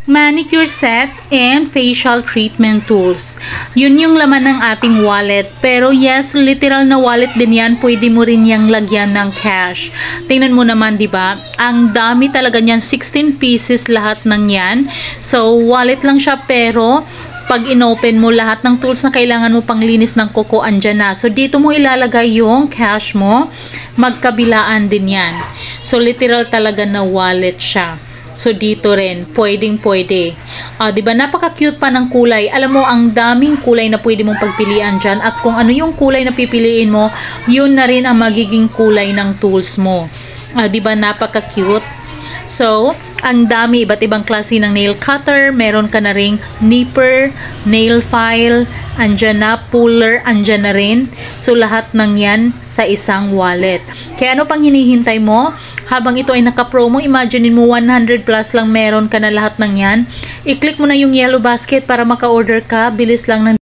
manicure set, and facial treatment tools. Yun yung laman ng ating wallet. Pero yes, literal na wallet din yan. Pwede mo rin yang lagyan ng cash. Tingnan mo naman, di ba? Ang dami talaga niyan. 16 pieces lahat ng yan. So, wallet lang siya pero pag inopen mo lahat ng tools na kailangan mo panglinis ng kuko andyan na. So, dito mo ilalagay yung cash mo. Magkabilaan din yan. So, literal talaga na wallet siya. So, dito rin, pwedeng-pwede. Diba, napaka-cute pa ng kulay. Alam mo, ang daming kulay na pwede mong pagpilian dyan. At kung ano yung kulay na pipiliin mo, yun na rin ang magiging kulay ng tools mo. Diba, napaka-cute. So, ang dami, iba't ibang klase ng nail cutter. Meron ka na ring nipper, nail file, andyan na, puller, andyan na rin. So, lahat ng yan sa isang wallet. Kaya ano pang hinihintay mo? Habang ito ay naka-promo, imaginein mo 100 plus lang meron ka na lahat ng yan. I-click mo na yung yellow basket para maka-order ka. Bilis lang ng